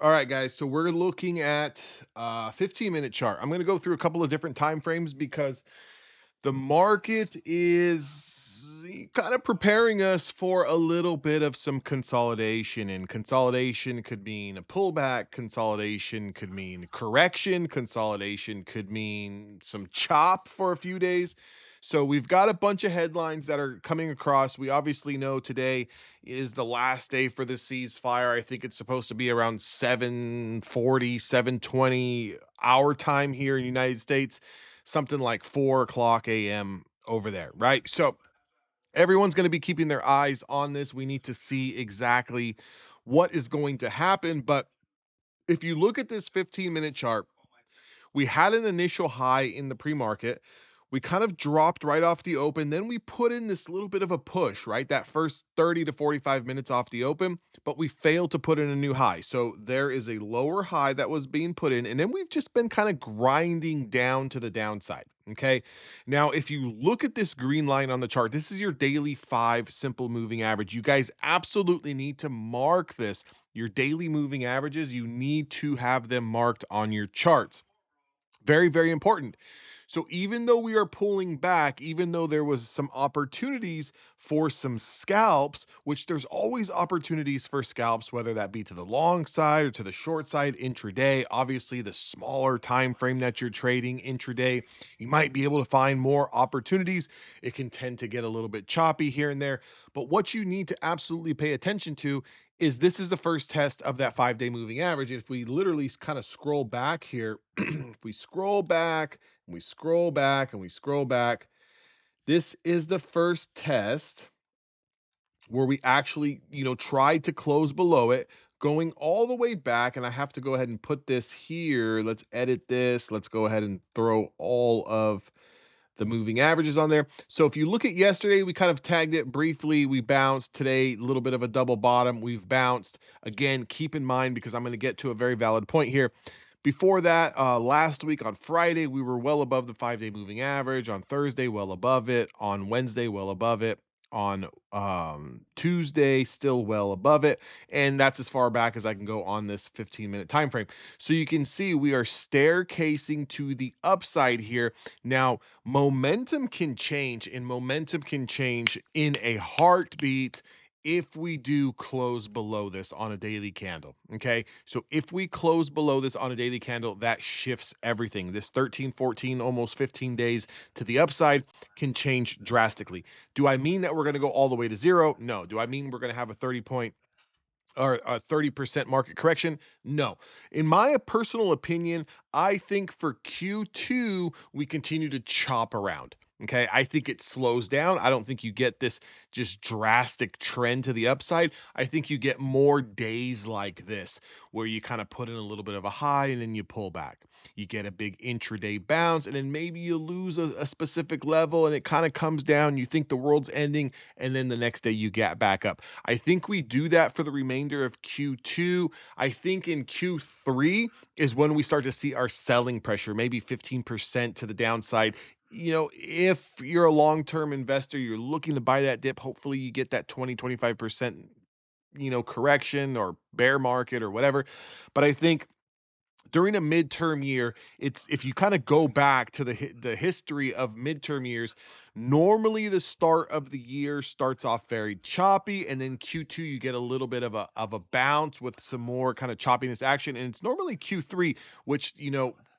All right, guys. So we're looking at 15-minute chart. I'm going to go through a couple of different time frames because the market is kind of preparing us for a little bit of some consolidation. And consolidation could mean a pullback, consolidation could mean correction, consolidation could mean some chop for a few days. So we've got a bunch of headlines that are coming across. We obviously know today is the last day for the ceasefire. I think it's supposed to be around 7:40, 7:20 our time here in the United States, something like 4 o'clock a.m. over there, right? So everyone's going to be keeping their eyes on this. We need to see exactly what is going to happen. But if you look at this 15-minute chart, we had an initial high in the pre-market. We kind of dropped right off the open. Then we put in this little bit of a push, right? That first 30 to 45 minutes off the open, but we failed to put in a new high. So there is a lower high that was being put in. And then we've just been kind of grinding down to the downside. Okay. Now, if you look at this green line on the chart, this is your daily 5 simple moving average. You guys absolutely need to mark this. Your daily moving averages, you need to have them marked on your charts. Very, very important. So even though we are pulling back, even though there was some opportunities for some scalps, which there's always opportunities for scalps, whether that be to the long side or to the short side intraday. Obviously, the smaller time frame that you're trading intraday, you might be able to find more opportunities. It can tend to get a little bit choppy here and there. But what you need to absolutely pay attention to is this is the first test of that 5 day moving average. If we literally kind of scroll back here, if we scroll back and we scroll back and we scroll back, this is the first test where we actually, tried to close below it, going all the way back. And I have to go ahead and put this here. Let's edit this. Let's go ahead and throw all of the moving averages on there. So if you look at yesterday, we kind of tagged it briefly. We bounced today, a little bit of a double bottom. We've bounced again. Keep in mind, because I'm going to get to a very valid point here. Before that, last week on Friday, we were well above the 5 day moving average. On Thursday, well above it. On Wednesday, well above it. On Tuesday, still well above it. And that's as far back as I can go on this 15-minute time frame. So you can see we are staircasing to the upside here. Now, momentum can change, and momentum can change in a heartbeat if we do close below this on a daily candle. Okay. So if we close below this on a daily candle, that shifts everything. This 13, 14, almost 15 days to the upside can change drastically. Do I mean that we're going to go all the way to zero? No. Do I mean we're going to have a 30 point or a 30% market correction? No. In my personal opinion, I think for Q2, we continue to chop around. Okay. I think it slows down. I don't think you get this just drastic trend to the upside. I think you get more days like this where you kind of put in a little bit of a high and then you pull back. You get a big intraday bounce and then maybe you lose a specific level and it kind of comes down. You think the world's ending and then the next day you get back up. I think we do that for the remainder of Q2. I think in Q3 is when we start to see our selling pressure, maybe 15% to the downside. If you're a long-term investor, you're looking to buy that dip, hopefully you get that 20-25%, correction or bear market or whatever. But I think during a midterm year, it's if you kind of go back to the history of midterm years, normally the start of the year starts off very choppy, and then Q2 you get a little bit of a bounce with some more kind of choppiness action, and it's normally Q3, which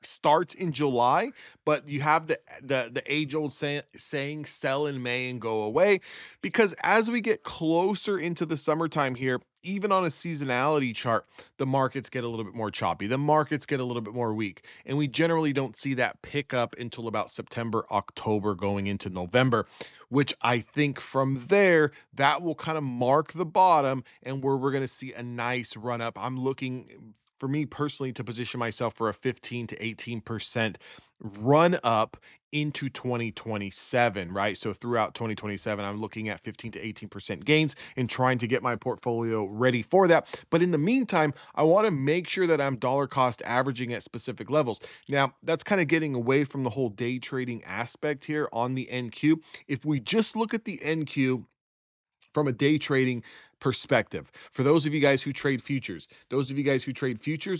starts in July, but you have the age old saying sell in May and go away, because as we get closer into the summertime here, even on a seasonality chart, the markets get a little bit more choppy. The markets get a little bit more weak. And we generally don't see that pick up until about September, October, going into November, which I think from there, that will kind of mark the bottom and where we're going to see a nice run up. I'm looking, for me personally, to position myself for a 15 to 18% run up into 2027, right? So throughout 2027, I'm looking at 15 to 18% gains and trying to get my portfolio ready for that. But in the meantime, I want to make sure that I'm dollar cost averaging at specific levels. Now, that's kind of getting away from the whole day trading aspect here on the NQ. If we just look at the NQ, from a day trading perspective. For those of you guys who trade futures,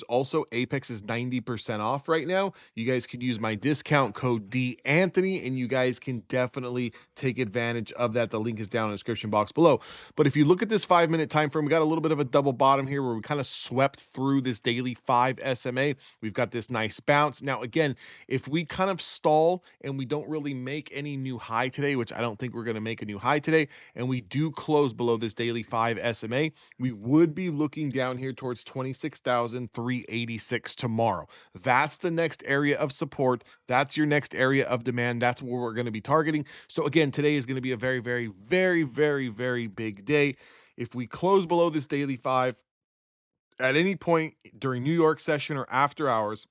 also Apex is 90% off right now. You guys can use my discount code DAnthony and you guys can definitely take advantage of that. The link is down in the description box below. But if you look at this 5-minute time frame, we got a little bit of a double bottom here where we kind of swept through this daily 5 SMA. We've got this nice bounce. Now, again, if we kind of stall and we don't really make any new high today, which I don't think we're going to make a new high today, and we do close below this daily 5 SMA, we would be looking down here towards 26,386 tomorrow. That's the next area of support. That's your next area of demand. That's where we're going to be targeting. So again, today is going to be a very, very, very, very, very big day. If we close below this daily 5 at any point during New York session or after hours,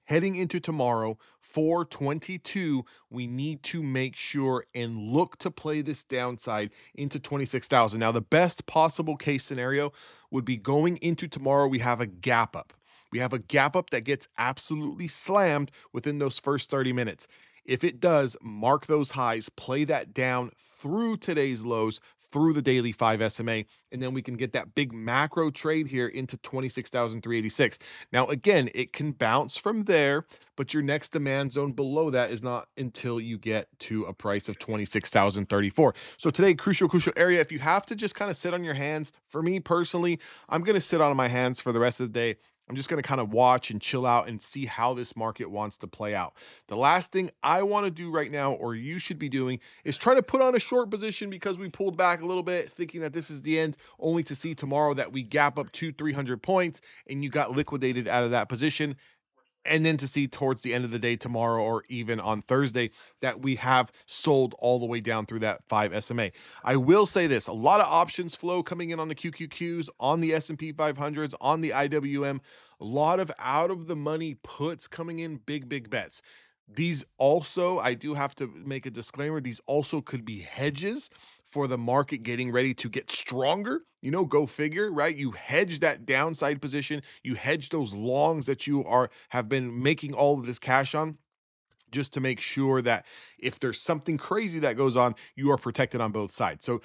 heading into tomorrow, 422, we need to make sure and look to play this downside into 26,000. Now, the best possible case scenario would be going into tomorrow, we have a gap up. We have a gap up that gets absolutely slammed within those first 30 minutes. If it does, mark those highs, play that down through today's lows, through the daily 5 SMA, and then we can get that big macro trade here into 26,386. Now, again, it can bounce from there, but your next demand zone below that is not until you get to a price of 26,034. So today, crucial area. If you have to just kind of sit on your hands, for me personally, I'm going to sit on my hands for the rest of the day. I'm just going to kind of watch and chill out and see how this market wants to play out. The last thing I want to do right now, or you should be doing, is try to put on a short position because we pulled back a little bit, thinking that this is the end, only to see tomorrow that we gap up 200-300 points and you got liquidated out of that position. And then to see towards the end of the day tomorrow or even on Thursday that we have sold all the way down through that 5 SMA. I will say this, a lot of options flow coming in on the QQQs, on the S&P 500s, on the IWM, a lot of out of the money puts coming in, big bets. These also, I do have to make a disclaimer, these also could be hedges for the market getting ready to get stronger. You know, go figure, right? You hedge that downside position, you hedge those longs that you have been making all of this cash on, just to make sure that if there's something crazy that goes on, you are protected on both sides. So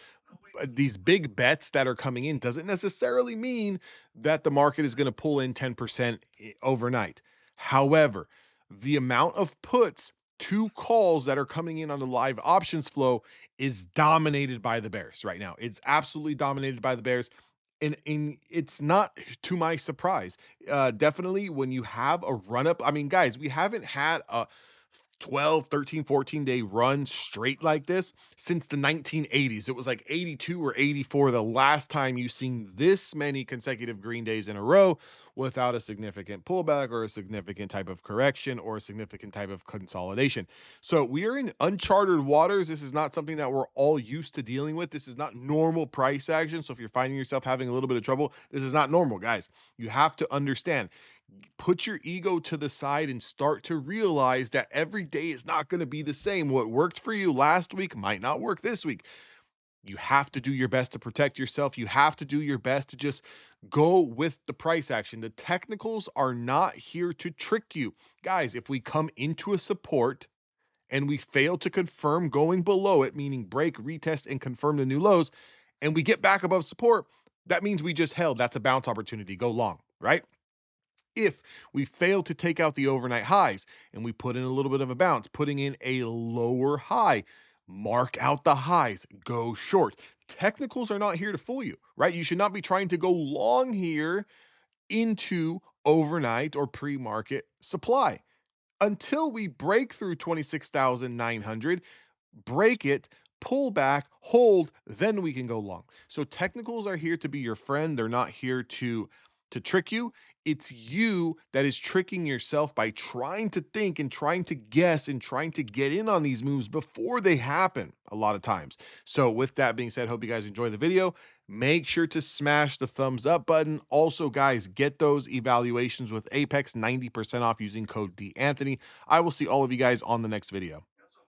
these big bets that are coming in doesn't necessarily mean that the market is going to pull in 10% overnight. However, the amount of puts to calls that are coming in on the live options flow is dominated by the bears right now. It's absolutely dominated by the bears. And it's not to my surprise. Definitely when you have a run up, I mean, guys, we haven't had a 12, 13, 14-day run straight like this since the 1980s. It was like 82 or 84 the last time you've seen this many consecutive green days in a row without a significant pullback or a significant type of correction or a significant type of consolidation. So we are in uncharted waters. This is not something that we're all used to dealing with. This is not normal price action. So if you're finding yourself having a little bit of trouble, this is not normal, guys. You have to understand. Put your ego to the side and start to realize that every day is not going to be the same. What worked for you last week might not work this week. You have to do your best to protect yourself. You have to do your best to just go with the price action. The technicals are not here to trick you. Guys, if we come into a support and we fail to confirm going below it, meaning break, retest, and confirm the new lows, and we get back above support, that means we just held. That's a bounce opportunity. Go long, right? If we fail to take out the overnight highs and we put in a little bit of a bounce, putting in a lower high, mark out the highs, go short. Technicals are not here to fool you, right? You should not be trying to go long here into overnight or pre-market supply until we break through 26,900, break it, pull back, hold, then we can go long. So technicals are here to be your friend. They're not here to trick you. It's you that is tricking yourself by trying to think and trying to guess and trying to get in on these moves before they happen a lot of times. So with that being said, hope you guys enjoy the video. Make sure to smash the thumbs up button. Also, guys, get those evaluations with Apex 90% off using code DAnthony. I will see all of you guys on the next video.